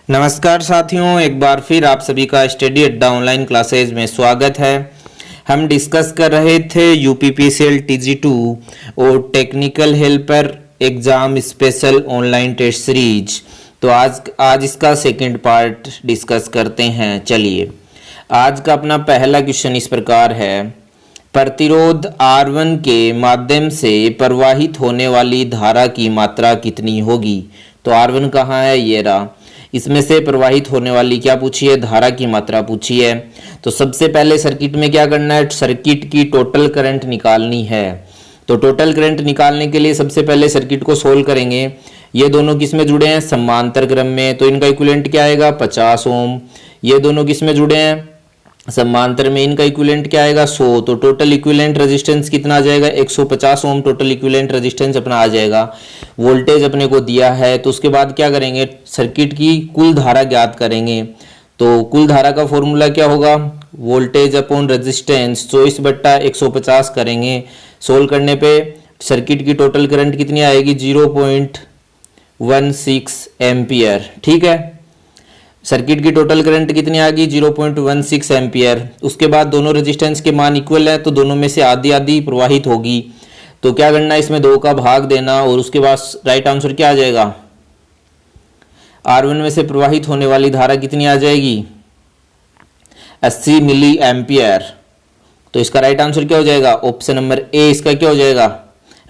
नमस्कार साथियों, एक बार फिर आप सभी का स्टडी अड्डा ऑनलाइन क्लासेज में स्वागत है। हम डिस्कस कर रहे थे यूपीपीसीएल TG2 और technical helper exam special online test series. तो आज इसका सेकंड पार्ट डिस्कस करते हैं। चलिए, आज का अपना पहला क्वेश्चन इस प्रकार है। प्रतिरोध R1 के माध्यम से प्रवाहित होने वाली धारा की मात्रा कितनी होगी। तो R1 कहाँ है, ये रहा। इसमें से प्रवाहित होने वाली क्या पूछी है, धारा की मात्रा पूछी है। तो सबसे पहले सर्किट में क्या करना है, सर्किट की टोटल करंट निकालनी है। तो टोटल करंट निकालने के लिए सबसे पहले सर्किट को सोल्व करेंगे। ये दोनों किस में जुड़े हैं, समांतर क्रम में, तो इनका इक्विवेलेंट क्या आएगा, 50 ओम। ये दोनों किस में जुड़े हैं, समांतर में, इनका इक्विवेलेंट क्या आएगा, 100। तो टोटल इक्विवेलेंट रेजिस्टेंस कितना आ जाएगा, 150 ओम टोटल इक्विवेलेंट रेजिस्टेंस अपना आ जाएगा। वोल्टेज अपने को दिया है, तो उसके बाद क्या करेंगे, सर्किट की कुल धारा ज्ञात करेंगे। तो कुल धारा का फॉर्मूला क्या होगा, वोल्टेज अपॉन रेजिस्टेंस 24/150 करेंगे। सोल्व करने पे सर्किट की टोटल करंट कितनी आएगी, 0.16 एम्पियर। ठीक है, सर्किट की टोटल करंट कितनी आ गई, 0.16 एम्पियर। उसके बाद दोनों रेजिस्टेंस के मान इक्वल है, तो दोनों में से आधी आधी प्रवाहित होगी। तो क्या करना है, इसमें 2 का भाग देना, और उसके बाद राइट आंसर क्या आ जाएगा, R1 में से प्रवाहित होने वाली धारा कितनी आ जाएगी, 80 मिली एम्पियर। तो इसका राइट आंसर क्या हो जाएगा, ऑप्शन नंबर ए इसका क्या हो जाएगा,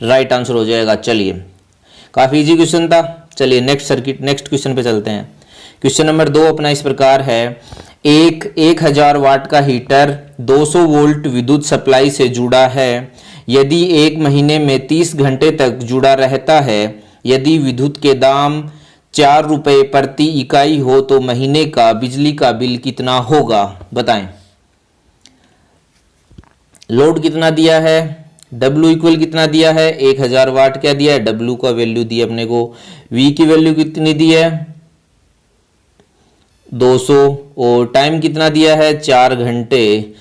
राइट आंसर हो जाएगा। चलिए, काफी इजी क्वेश्चन था। चलिए नेक्स्ट क्वेश्चन पे चलते हैं। क्वेश्चन नंबर 2 अपना इस प्रकार है। एक 1000 वाट का हीटर 200 वोल्ट विद्युत सप्लाई से जुड़ा है। यदि 1 महीने में 30 घंटे तक जुड़ा रहता है, यदि विद्युत के दाम 4 रुपये प्रति इकाई हो, तो महीने का बिजली का बिल कितना होगा, बताएं। लोड कितना दिया है, W इक्वल कितना दिया है, 1000 वाट क्या दिया है, W का वैल्यू दी अपने को। V की वैल्यू कितनी दी है, 200, और टाइम कितना दिया है, 4 घंटे।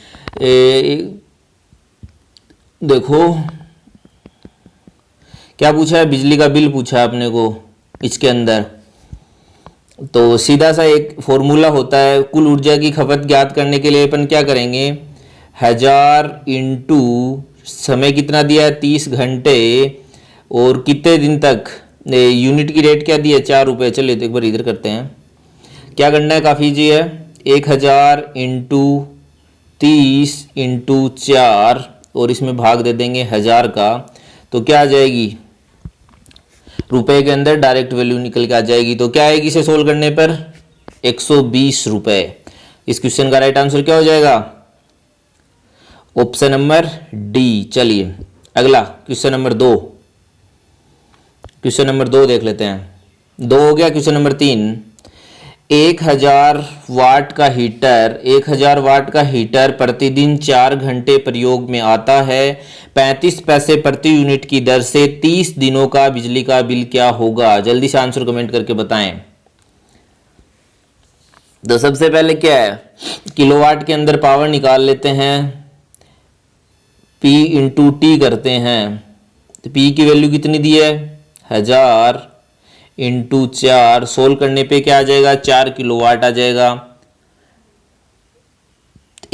देखो क्या पूछा है, बिजली का बिल पूछा है अपने को इसके अंदर। तो सीधा सा एक फॉर्मूला होता है, कुल ऊर्जा की खपत ज्ञात करने के लिए अपन क्या करेंगे, 1000 इंटू समय कितना दिया है, 30 घंटे, और कितने दिन तक, यूनिट की रेट क्या दी है, 4 रुपये। चलिए तो एक बार इधर करते हैं, क्या करना है, काफ़ी जी है, 1000 इंटू 30 इंटू 4, और इसमें भाग दे देंगे 1000 का। तो क्या आ जाएगी, रुपए के अंदर डायरेक्ट वैल्यू निकल के आ जाएगी। तो क्या आएगी इसे सोल्व करने पर, 120 रुपए। इस क्वेश्चन का राइट आंसर क्या हो जाएगा, ऑप्शन नंबर डी। चलिए अगला क्वेश्चन नंबर 2, क्वेश्चन नंबर 2 देख लेते हैं। 2 हो गया। क्वेश्चन नंबर 3, 1000 वाट का हीटर प्रतिदिन 4 घंटे प्रयोग में आता है। 35 पैसे प्रति यूनिट की दर से 30 दिनों का बिजली का बिल क्या होगा। जल्दी से आंसर कमेंट करके बताएं। तो सबसे पहले क्या है, किलोवाट के अंदर पावर निकाल लेते हैं, P इंटू टी करते हैं। तो P की वैल्यू कितनी दी है, 1000 इंटू 4, सोल्व करने पे क्या आ जाएगा, 4 किलोवाट आ जाएगा।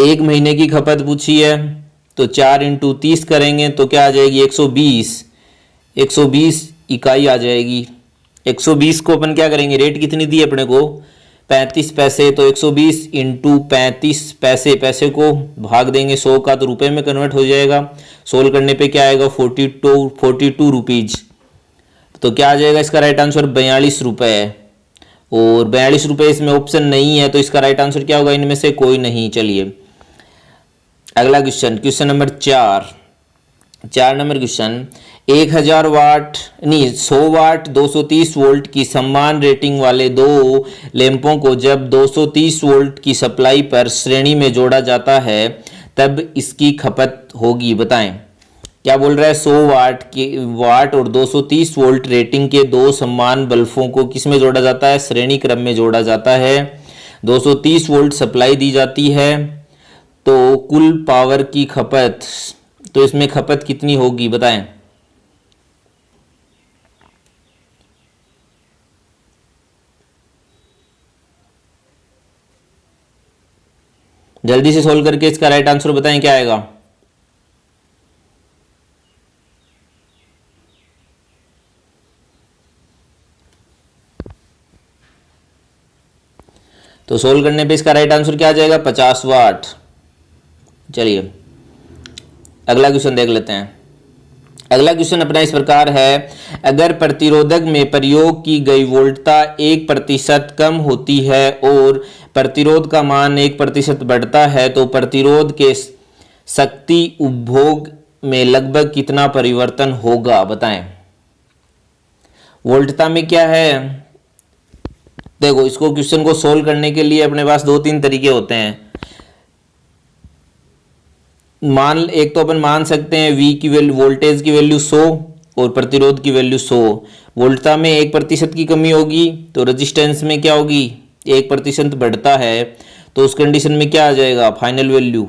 1 महीने की खपत पूछी है, तो 4 इंटू 30 करेंगे तो क्या आ जाएगी, 120 इकाई आ जाएगी। 120 को अपन क्या करेंगे, रेट कितनी दी है अपने को, 35 पैसे। तो 120 इंटू 35 पैसे, पैसे को भाग देंगे 100 का, तो रुपए में कन्वर्ट हो जाएगा। सोल्व करने पे क्या आएगा, 42 रुपीज। तो क्या आ जाएगा इसका राइट आंसर, 42 रुपये। और 42 रुपये इसमें ऑप्शन नहीं है, तो इसका राइट आंसर क्या होगा, इनमें से कोई नहीं। चलिए अगला question, question number 4 number question. 1 वाट 230 वोल्ट की समान रेटिंग वाले 2 लैंपों को जब 230 वोल्ट की सप्लाई पर श्रेणी में जोड़ा जाता है, तब इसकी खपत होगी, बताएं। क्या बोल रहा है, 100 वाट और 230 वोल्ट रेटिंग के 2 समान बल्बों को किस में जोड़ा जाता है, श्रेणी क्रम में जोड़ा जाता है। 230 वोल्ट सप्लाई दी जाती है, तो कुल पावर की खपत, तो इसमें खपत कितनी होगी, बताएं। जल्दी से सोल्व करके इसका राइट आंसर बताएं क्या आएगा। तो सोल्व करने पे इसका राइट आंसर क्या आ जाएगा, 50 वाट। चलिए अगला क्वेश्चन देख लेते हैं। अगला क्वेश्चन अपना इस प्रकार है, अगर प्रतिरोधक में प्रयोग की गई वोल्टता 1% कम होती है और प्रतिरोध का मान 1% बढ़ता है तो प्रतिरोध के शक्ति उपभोग में लगभग कितना परिवर्तन होगा, बताएं। वोल्टता में क्या है, देखो इसको क्वेश्चन को सोल्व करने के लिए अपने पास 2-3 तरीके होते हैं। एक तो अपन मान सकते हैं V की वैल्यू, वोल्टेज की वैल्यू 100 और प्रतिरोध की वैल्यू 100। वोल्टता में 1% की कमी होगी तो रेजिस्टेंस में क्या होगी, 1% बढ़ता है तो उस कंडीशन में क्या आ जाएगा, फाइनल वैल्यू।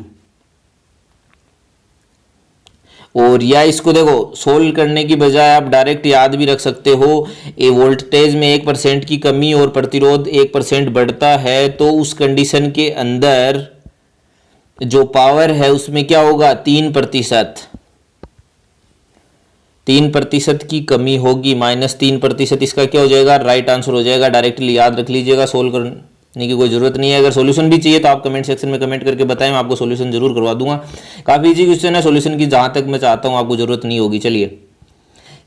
और या इसको देखो सोल्व करने की बजाय आप डायरेक्ट याद भी रख सकते हो, ये वोल्टेज में 1% की कमी और प्रतिरोध 1% बढ़ता है तो उस कंडीशन के अंदर जो पावर है उसमें क्या होगा, 3%। 3% की कमी होगी, -3%। इसका क्या हो जाएगा, राइट आंसर हो जाएगा। डायरेक्टली याद रख लीजिएगा, सोल्व करने की कोई जरूरत नहीं है। अगर सॉल्यूशन भी चाहिए तो आप कमेंट सेक्शन में कमेंट करके बताएं, मैं आपको सॉल्यूशन जरूर करवा दूंगा। काफ़ी इजी क्वेश्चन है, सॉल्यूशन की जहाँ तक मैं चाहता हूँ आपको जरूरत नहीं होगी। चलिए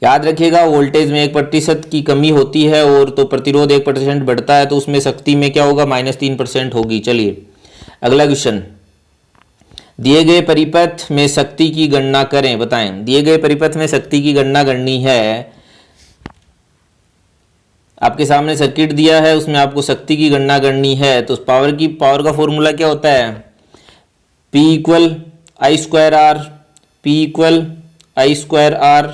याद रखिएगा, वोल्टेज में 1% की कमी होती है और तो प्रतिरोध 1% बढ़ता है तो उसमें शक्ति में क्या होगा, -3% होगी। चलिए अगला क्वेश्चन, दिए गए परिपथ में शक्ति की गणना करें, बताएं। दिए गए परिपथ में शक्ति की गणना करनी है, आपके सामने सर्किट दिया है उसमें आपको शक्ति की गणना करनी है। तो पावर का फॉर्मूला क्या होता है, P = I²R। P = I²R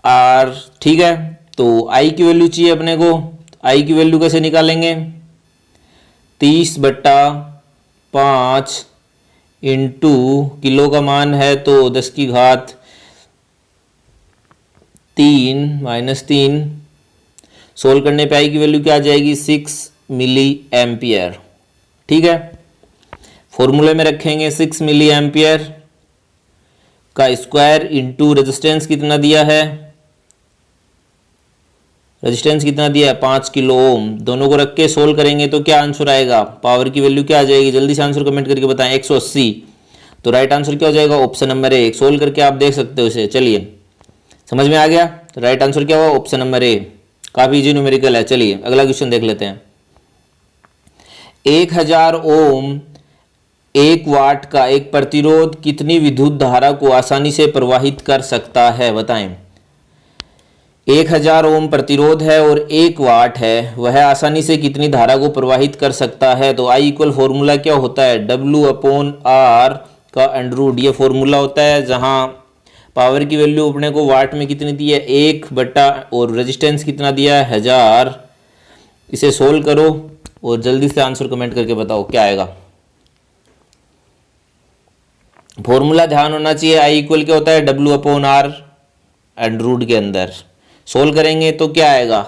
R, ठीक है। तो I की वैल्यू चाहिए अपने को, I की वैल्यू कैसे निकालेंगे, 30/5 इंटू किलो का मान है तो 10⁻³ -3। सोल्व करने पे आई की वैल्यू क्या आ जाएगी, 6 मिली एम्पियर। ठीक है, फॉर्मूले में रखेंगे 6 मिली एम्पियर का स्क्वायर इंटू रेजिस्टेंस कितना दिया है, रेजिस्टेंस कितना दिया है, 5 किलो ओम। दोनों को रख के सोल्व करेंगे तो क्या आंसर आएगा, पावर की वैल्यू क्या आ जाएगी, जल्दी से आंसर कमेंट करके बताएं, 180। तो राइट आंसर क्या हो जाएगा, ऑप्शन नंबर ए। सोल्व करके आप देख सकते हो इसे। चलिए समझ में आ गया, तो राइट आंसर क्या हुआ, ऑप्शन नंबर ए। काफी इजी न्यूमेरिकल है। चलिए अगला क्वेश्चन देख लेते हैं। 1000 ओम 1 वाट का एक प्रतिरोध कितनी विद्युत धारा को आसानी से प्रवाहित कर सकता है, बताएं। 1000 ओम प्रतिरोध है और 1 वाट है, वह आसानी से कितनी धारा को प्रवाहित कर सकता है। तो I = फॉर्मूला क्या होता है, W/R का √। ये फॉर्मूला होता है जहां पावर की वैल्यू अपने को वाट में कितनी दी है, 1 और रेजिस्टेंस कितना दिया है, 1000। इसे सोल्व करो और जल्दी से आंसर कमेंट करके बताओ क्या आएगा। फॉर्मूला ध्यान होना चाहिए, I = क्या होता है, W/R √, के अंदर सोल्व करेंगे तो क्या आएगा,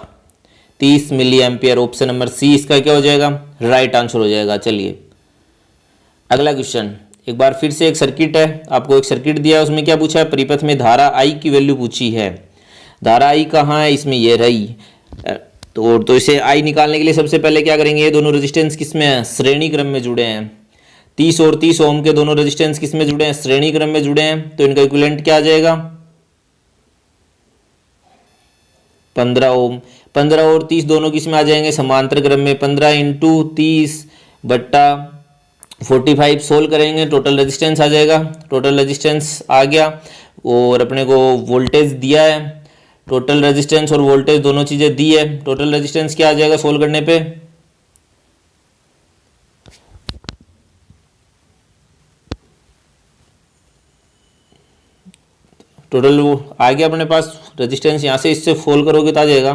30 milli ampere. Option number C इसका क्या हो जाएगा, राइट आंसर हो जाएगा। चलिए अगला क्वेश्चन, एक बार फिर से एक सर्किट है, आपको एक सर्किट दिया है, उसमें क्या पूछा है, परिपथ में धारा I की वैल्यू पूछी है। धारा I कहाँ है, इसमें ये रही। तो इसे I निकालने के लिए सबसे पहले क्या करेंगे, ये दोनों रेजिस्टेंस किस में है, श्रेणी क्रम में जुड़े हैं। 30 और 30 ओम के दोनों रेजिस्टेंस किस में जुड़े हैं, श्रेणी क्रम में जुड़े हैं। तो इनका इक्विवेलेंट क्या आ जाएगा, 15 ओम। 15 और 30 दोनों किस में आ जाएंगे, समांतर क्रम में। 15 × 30/45 सोल्व करेंगे, टोटल रेजिस्टेंस आ जाएगा। टोटल रेजिस्टेंस आ गया और अपने को वोल्टेज दिया है, टोटल रेजिस्टेंस और वोल्टेज दोनों चीज़ें दी है। टोटल रेजिस्टेंस क्या आ जाएगा सोल्व करने पे, टोटल वो आ गया अपने पास रेजिस्टेंस। यहाँ से इससे सोल्व करोगे तो आ जाएगा।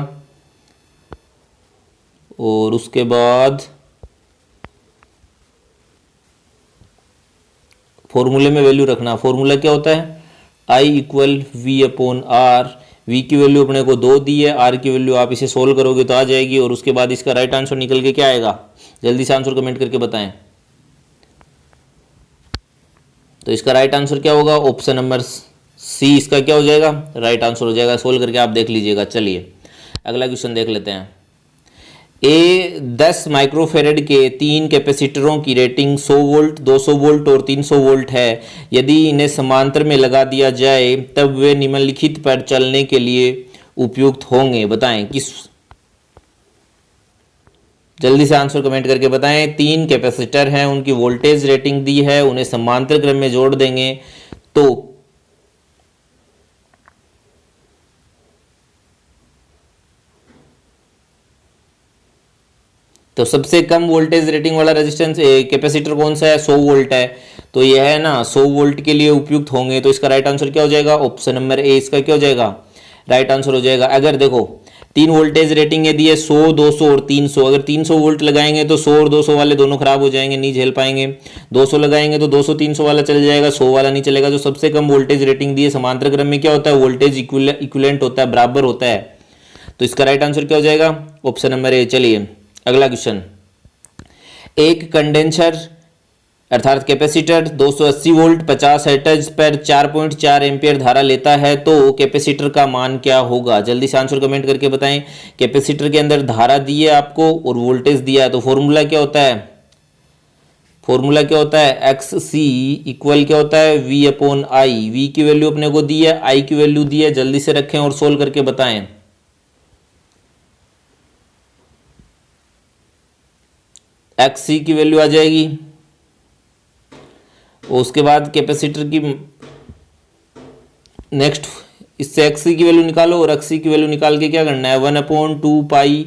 और उसके बाद फॉर्मूले में वैल्यू रखना। फॉर्मूला क्या होता है, I = V/R। V की वैल्यू अपने को 2 दी है, R की वैल्यू आप इसे सोल्व करोगे तो आ जाएगी। और उसके बाद इसका राइट आंसर निकल के क्या आएगा, जल्दी से आंसर कमेंट करके बताएं। तो इसका राइट आंसर क्या होगा? ऑप्शन नंबर सी इसका क्या हो जाएगा? राइट आंसर हो जाएगा। सोल्व करके आप देख लीजिएगा। चलिए अगला क्वेश्चन देख लेते हैं। ए 10 माइक्रोफेरेड के 3 कैपेसिटरों की रेटिंग 100 वोल्ट, 200 वोल्ट और 300 वोल्ट है। यदि इन्हें समांतर में लगा दिया जाए तब वे निम्नलिखित पर चलने के लिए उपयुक्त होंगे। बताएं किस। जल्दी से आंसर कमेंट करके बताएं। 3 कैपेसिटर हैं, उनकी वोल्टेज रेटिंग दी है, उन्हें समांतर क्रम में जोड़ देंगे तो सबसे कम वोल्टेज रेटिंग वाला रेजिस्टेंस कैपेसिटर कौन सा है? 100 वोल्ट है। तो यह है ना 100 वोल्ट के लिए उपयुक्त होंगे। तो इसका राइट आंसर क्या हो जाएगा? ऑप्शन नंबर ए इसका क्या हो जाएगा? राइट आंसर हो जाएगा। अगर देखो 3 वोल्टेज रेटिंग यदि है 100, 200 और 300, अगर 300 वोल्ट लगाएंगे तो 100 और 200 वाले दोनों खराब हो जाएंगे, नहीं झेल पाएंगे। 200 लगाएंगे तो 200 300 वाला चल जाएगा, 100 वाला नहीं चलेगा। जो सबसे कम वोल्टेज रेटिंग दी है समांतर क्रम में क्या होता है? वोल्टेज इक्विवेलेंट होता है, बराबर होता है। तो इसका राइट आंसर क्या हो जाएगा? ऑप्शन नंबर ए। चलिए अगला क्वेश्चन। एक कंडेंसर अर्थात कैपेसिटर 280 वोल्ट 50 हर्ट्ज पर 4.4 एम्पियर धारा लेता है तो कैपेसिटर का मान क्या होगा? जल्दी से आंसर कमेंट करके बताएं। कैपेसिटर के अंदर धारा दी है आपको और वोल्टेज दिया है, तो फॉर्मूला क्या होता है? फॉर्मूला क्या होता है? एक्स सी इक्वल क्या होता है? V upon I. वी की वैल्यू अपने को दी है, आई की वैल्यू दी है। जल्दी से रखें और सोल्व करके बताएं। एक्स सी की वैल्यू आ जाएगी, उसके बाद कैपेसिटर की नेक्स्ट इससे एक्स सी की वैल्यू निकालो और एक्स सी की वैल्यू निकाल के क्या करना है? 1/2 पाई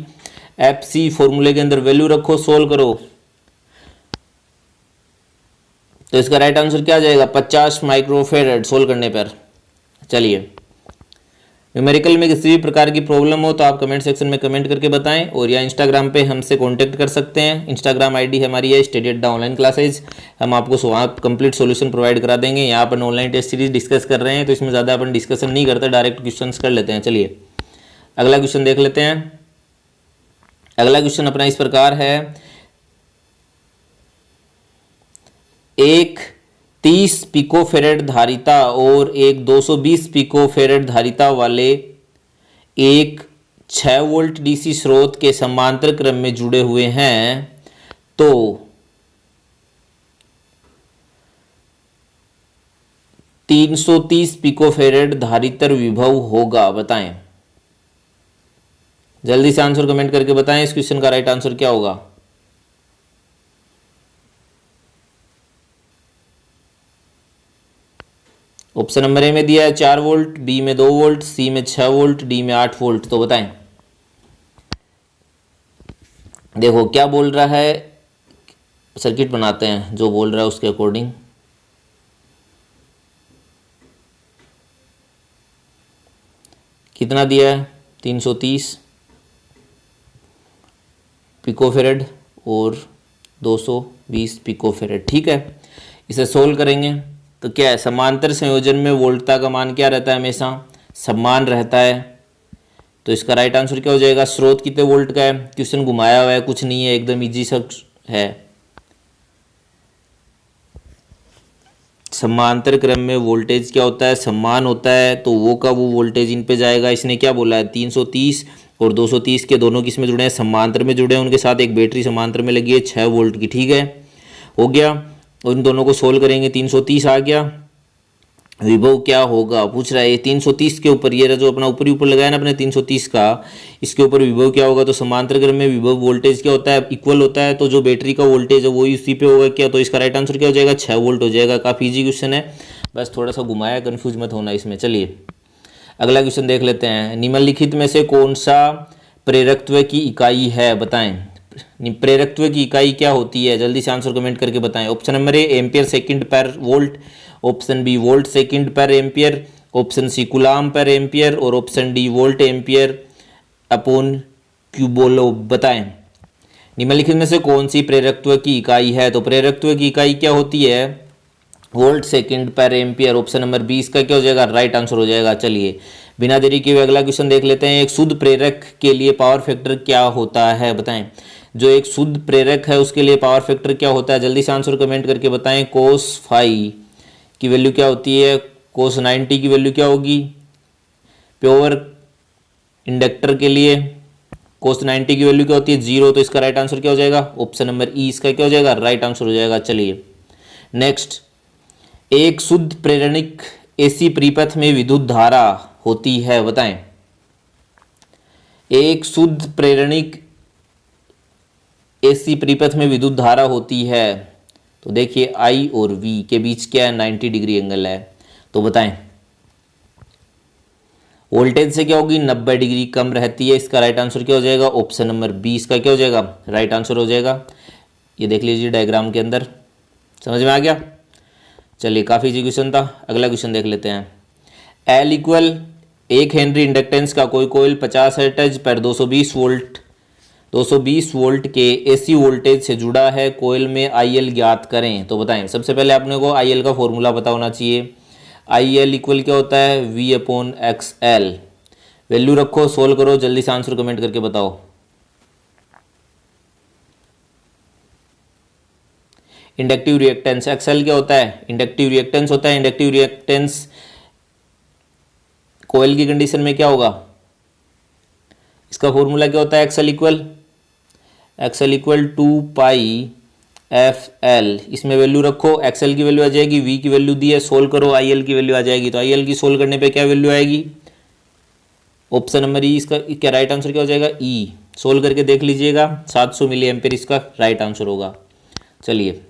एफ सी फॉर्मूले के अंदर वैल्यू रखो, सोल्व करो। तो इसका राइट आंसर क्या आ जाएगा? 50 माइक्रोफेरेड सोल्व करने पर। चलिए न्यूमेरिकल में किसी भी प्रकार की प्रॉब्लम हो तो आप कमेंट सेक्शन में कमेंट करके बताएं और या इंस्टाग्राम पे हमसे कांटेक्ट कर सकते हैं। इंस्टाग्राम आईडी हमारी है स्टडी अड्डा ऑनलाइन क्लासेज। हम आपको वहाँ कंप्लीट सॉल्यूशन प्रोवाइड करा देंगे। यहाँ अपन ऑनलाइन टेस्ट सीरीज डिस्कस कर रहे हैं तो इसमें ज़्यादा अपन डिस्कशन नहीं करते, डायरेक्ट क्वेश्चन कर लेते हैं। चलिए अगला क्वेश्चन देख लेते हैं। अगला क्वेश्चन अपना इस प्रकार है। एक 30 पिकोफेरेड धारिता और एक 220 पिकोफेरेड धारिता वाले एक 6 वोल्ट डीसी स्रोत के समांतर क्रम में जुड़े हुए हैं तो 330 पिकोफेरेड धारित्र विभव होगा। बताएं। जल्दी से आंसर कमेंट करके बताएं इस क्वेश्चन का राइट आंसर क्या होगा। ऑप्शन नंबर ए में दिया है 4 वोल्ट, बी में 2 वोल्ट, सी में 6 वोल्ट, डी में 8 वोल्ट। तो बताएं। देखो क्या बोल रहा है, सर्किट बनाते हैं जो बोल रहा है उसके अकॉर्डिंग। कितना दिया है? 330 पिकोफेरेड और 220 पिकोफेरेड। ठीक है, इसे सोल्व करेंगे तो क्या है? समांतर संयोजन में वोल्टता का मान क्या रहता है? हमेशा समान रहता है। तो इसका राइट आंसर क्या हो जाएगा? स्रोत कितने वोल्ट का है? क्वेश्चन घुमाया हुआ है, कुछ नहीं है, एकदम इजी सा है। समांतर क्रम में वोल्टेज क्या होता है? समान होता है। तो वो का वो वोल्टेज इन पे जाएगा। इसने क्या बोला है? 330 और 230 के दोनों किस में जुड़े हैं? समांतर में जुड़े हैं। उनके साथ एक बैटरी समांतर में लगी है 6 वोल्ट की। ठीक है, हो गया। उन दोनों को सोल्व करेंगे। 330 आ गया। विभव क्या होगा पूछ रहा है। ये 330 के ऊपर ये जो अपना ऊपर लगाया ना अपने 330 का, इसके ऊपर विभव क्या होगा? तो समांतर क्रम में विभव वोल्टेज क्या होता है? इक्वल होता है। तो जो बैटरी का वोल्टेज है वही उसी पे होगा क्या? तो इसका राइट आंसर क्या हो जाएगा? 6 वोल्ट हो जाएगा। काफ़ी इजी क्वेश्चन है, बस थोड़ा सा घुमाया, कन्फ्यूज मत होना इसमें। चलिए अगला क्वेश्चन देख लेते हैं। निम्नलिखित में से कौन सा प्रेरकत्व की इकाई है? बताएं। प्रेरकत्व की इकाई क्या होती है? जल्दी से आंसर कमेंट करके बताएं। Option number A ampere second per volt, option B volt second per ampere, option C coulomb per ampere और option D volt ampere upon क्यूबोलो। बताएं निम्नलिखित में से कौन सी प्रेरकत्व की इकाई है? तो प्रेरकत्व की इकाई क्या होती है? Volt second per ampere. Option number 20 का क्या हो जाएगा? राइट आंसर हो जाएगा। चलिए बिना देरी के हुए अगला क्वेश्चन देख लेते हैं। एक शुद्ध प्रेरक के लिए पावर फैक्टर क्या होता है? बताएं। जो एक शुद्ध प्रेरक है उसके लिए पावर फैक्टर क्या होता है? जल्दी से आंसर कमेंट करके बताएं। कोस फाई की वैल्यू क्या होती है, cos 90 की वैल्यू क्या होगी प्योर इंडक्टर के लिए, cos 90 की वैल्यू क्या होती है 0, तो इसका राइट आंसर क्या हो जाएगा, ऑप्शन नंबर ई इसका क्या हो जाएगा, राइट आंसर हो जाएगा। चलिए नेक्स्ट, एक शुद्ध प्रेरणिक एसी परिपथ में विद्युत धारा होती है, बताएं। एक शुद्ध प्रेरणिक एसी परिपथ में विद्युत धारा होती है, तो देखिए आई और वी के बीच क्या है, 90 डिग्री एंगल है, तो बताएं वोल्टेज से क्या होगी, 90 डिग्री कम रहती है, इसका राइट आंसर क्या हो जाएगा, ऑप्शन नंबर बी इसका क्या हो जाएगा, राइट आंसर हो जाएगा। ये देख लीजिए डायग्राम के अंदर, समझ में आ गया। चलिए काफ़ी इजी क्वेश्चन था, अगला क्वेश्चन देख लेते हैं। एल इक्वल 1 हेनरी इंडक्टेंस का कोई कोयल 50 हर्ट्ज पर 220 वोल्ट के एसी वोल्टेज से जुड़ा है, कोयल में आई एल ज्ञात करें, तो बताएं। सबसे पहले आपने को आई एल का फॉर्मूला पता होना चाहिए। आई एल इक्वल क्या होता है, V upon X L. Value रखो, सोल्व करो, जल्दी से आंसर कमेंट करके बताओ। इंडक्टिव रिएक्टेंस एक्सएल क्या होता है, इंडक्टिव रिएक्टेंस होता है। इंडक्टिव रिएक्टेंस कोयल की कंडीशन में क्या होगा, इसका फॉर्मूला क्या होता है, एक्सएल इक्वल 2 पाई एफ एल। इसमें वैल्यू रखो, एक्सएल की वैल्यू आ जाएगी, वी की वैल्यू दी है, सोल्व करो, आई एल की वैल्यू आ जाएगी। तो आई एल की सोल्व करने पे क्या वैल्यू आएगी, ऑप्शन नंबर ई इसका क्या राइट आंसर क्या हो जाएगा, ई। सोल्व करके देख लीजिएगा, 700 मिली एम्पेयर इसका राइट आंसर होगा। चलिए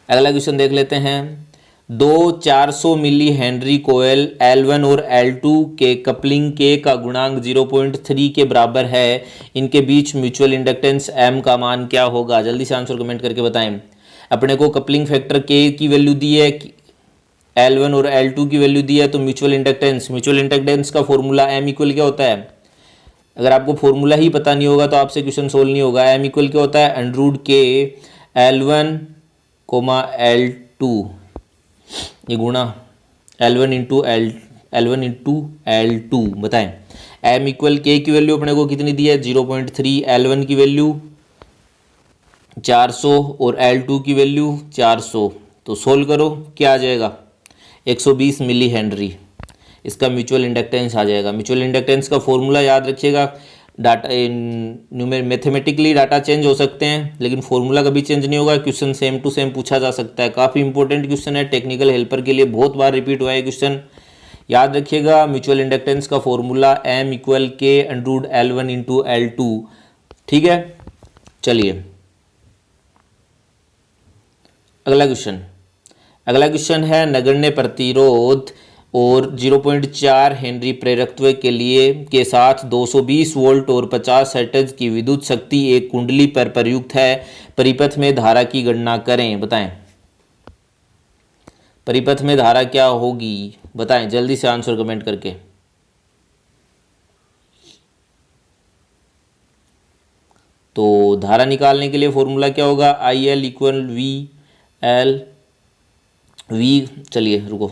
अगला क्वेश्चन देख लेते हैं। दो 400 मिली हेनरी कोयल L1 और L2 के कपलिंग के का गुणांक 0.3 के बराबर है, इनके बीच म्यूचुअल इंडक्टेंस M का मान क्या होगा। जल्दी से आंसर कमेंट करके बताएं। अपने को कपलिंग फैक्टर K की वैल्यू दी है, L1 और L2 की वैल्यू दी है, तो म्यूचुअल इंडक्टेंस का फॉर्मूला M इक्वल क्या होता है। अगर आपको फॉर्मूला ही पता नहीं होगा तो आपसे क्वेश्चन सोल्व नहीं होगा। M इक्वल क्या होता है, अंडर के L1 L2, ये गुणा L1 इंटू L2 बताएं। M इक्वल K की वैल्यू अपने को कितनी दी है, 0.3, L1 की वैल्यू 400 और L2 की वैल्यू 400, तो सोल्व करो क्या आ जाएगा, 120 मिली हेनरी इसका म्यूचुअल इंडक्टेंस आ जाएगा। म्यूचुअल इंडक्टेंस का फॉर्मूला याद रखिएगा। डाटा मैथमेटिकली डाटा चेंज हो सकते हैं, लेकिन फॉर्मूला कभी चेंज नहीं होगा। क्वेश्चन सेम टू सेम पूछा जा सकता है। काफ़ी इंपॉर्टेंट क्वेश्चन है, टेक्निकल हेल्पर के लिए बहुत बार रिपीट हुआ है क्वेश्चन, याद रखिएगा। म्यूचुअल इंडक्टेंस का फॉर्मूला M इक्वल के अंडर L1 इंटू L2, ठीक है। चलिए अगला क्वेश्चन है, नगण्य प्रतिरोध और 0.4 हेनरी प्रेरकत्व के साथ 220 वोल्ट और 50 हर्ट्ज की विद्युत शक्ति एक कुंडली पर प्रयुक्त है, परिपथ में धारा की गणना करें, बताएं। परिपथ में धारा क्या होगी बताएं, जल्दी से आंसर कमेंट करके। तो धारा निकालने के लिए फॉर्मूला क्या होगा, आई L equal V L V. चलिए रुको,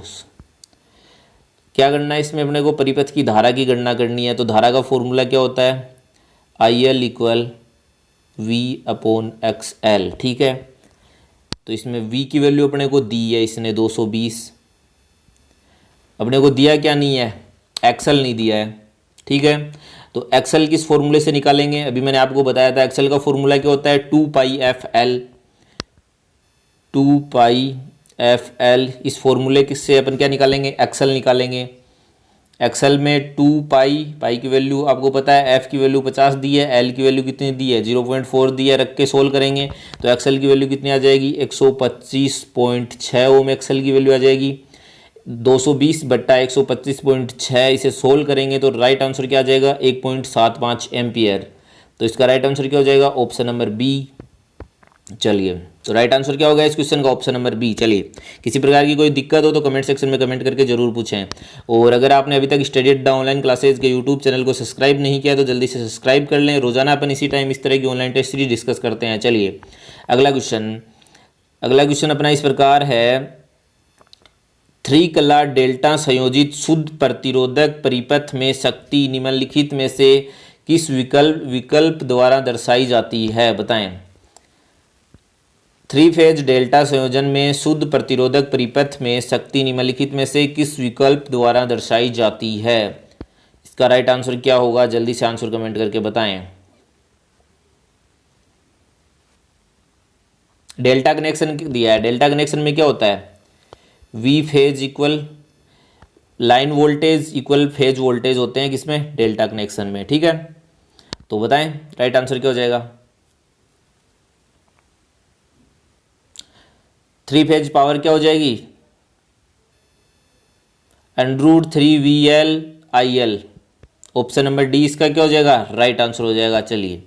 क्या करना है इसमें, अपने को परिपथ की धारा की गणना करनी है। तो धारा का फॉर्मूला क्या होता है, I L equal V upon X L, ठीक है। तो इसमें v की वैल्यू अपने को दी है इसने 220, अपने को दिया क्या नहीं है, एक्सएल नहीं दिया है, ठीक है। तो एक्सएल किस फॉर्मूले से निकालेंगे, अभी मैंने आपको बताया था। एक्सएल का फॉर्मूला क्या होता है, 2 पाई एफ एल। इस फॉर्मूले किससे अपन क्या निकालेंगे, एक्सएल निकालेंगे। एक्सएल में 2 पाई की वैल्यू आपको पता है, एफ की वैल्यू 50 दी है, एल की वैल्यू कितनी दी है 0.4 दी है, रख के सोल्व करेंगे तो एक्सएल की वैल्यू कितनी आ जाएगी 125.6 ओम एक्सएल की वैल्यू आ जाएगी। 220 बट्टा 125.6 इसे सोल्व करेंगे तो राइट आंसर क्या आ जाएगा 1.75 एम्पियर। तो इसका राइट आंसर क्या हो जाएगा, ऑप्शन नंबर बी। चलिए तो राइट आंसर क्या होगा इस क्वेश्चन का, ऑप्शन नंबर बी। चलिए किसी प्रकार की कोई दिक्कत हो तो कमेंट सेक्शन में कमेंट करके जरूर पूछें। और अगर आपने अभी तक स्टडी अड्डा ऑनलाइन क्लासेज के यूट्यूब चैनल को सब्सक्राइब नहीं किया तो जल्दी से सब्सक्राइब कर लें। रोजाना अपन इसी टाइम इस तरह की ऑनलाइन टेस्ट सीरीज डिस्कस करते हैं। चलिए अगला क्वेश्चन अपना इस प्रकार है, 3 कला डेल्टा संयोजित शुद्ध प्रतिरोधक परिपथ में शक्ति निम्नलिखित में से किस विकल्प द्वारा दर्शाई जाती है, बताएं। थ्री फेज डेल्टा संयोजन में शुद्ध प्रतिरोधक परिपथ में शक्ति निम्नलिखित में से किस विकल्प द्वारा दर्शाई जाती है? इसका राइट आंसर क्या होगा? जल्दी से आंसर कमेंट करके बताएं। डेल्टा कनेक्शन दिया है। डेल्टा कनेक्शन में क्या होता है? V phase equal line voltage equal phase voltage होते हैं किसमें? डेल्टा कनेक्शन में। ठीक है, तो बताएं राइट आंसर क्या हो जाएगा? थ्री फेज पावर क्या हो जाएगी? √3VL/IL। ऑप्शन नंबर डी इसका क्या हो जाएगा? राइट आंसर हो जाएगा। चलिए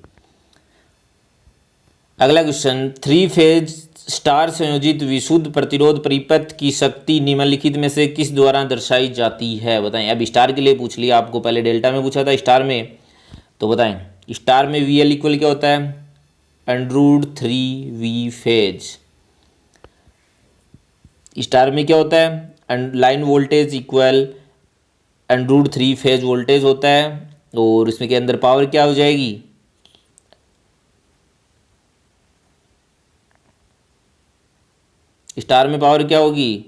अगला क्वेश्चन, थ्री फेज स्टार संयोजित विशुद्ध प्रतिरोध परिपथ की शक्ति निम्नलिखित में से किस द्वारा दर्शाई जाती है? बताएं। अब स्टार के लिए पूछ लिया आपको, पहले डेल्टा में पूछा था, स्टार में तो बताएं। स्टार में VL इक्वल क्या होता है? √3V phase. स्टार में क्या होता है? Line voltage equal √3 phase voltage होता है। और इसमें के अंदर पावर क्या हो जाएगी? स्टार में पावर क्या होगी?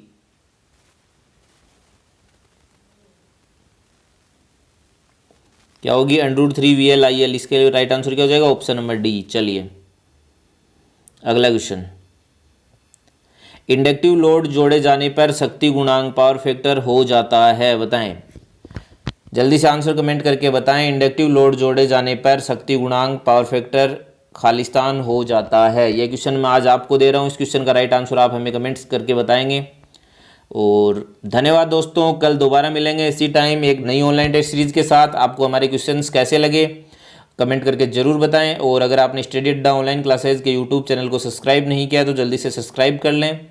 क्या होगी? √3VL/IL। इसके लिए राइट आंसर क्या हो जाएगा? Option number D. चलिए अगला क्वेश्चन, इंडक्टिव लोड जोड़े जाने पर शक्ति गुणांक पावर फैक्टर हो जाता है। बताएं, जल्दी से आंसर कमेंट करके बताएं। इंडक्टिव लोड जोड़े जाने पर शक्ति गुणांक पावर फैक्टर खालिस्तान हो जाता है। ये क्वेश्चन मैं आज आपको दे रहा हूँ। इस क्वेश्चन का राइट आंसर आप हमें कमेंट्स करके बताएंगे। और धन्यवाद दोस्तों, कल दोबारा मिलेंगे इसी टाइम एक नई ऑनलाइन टेस्ट सीरीज के साथ। आपको हमारे क्वेश्चंस कैसे लगे कमेंट करके ज़रूर बताएं। और अगर आपने स्टडी अड्डा ऑनलाइन क्लासेज के यूट्यूब चैनल को सब्सक्राइब नहीं किया तो जल्दी से सब्सक्राइब कर लें।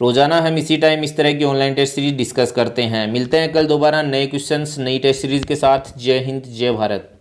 रोजाना हम इसी टाइम इस तरह की ऑनलाइन टेस्ट सीरीज डिस्कस करते हैं। मिलते हैं कल दोबारा नए क्वेश्चंस नई टेस्ट सीरीज के साथ। जय हिंद, जय भारत।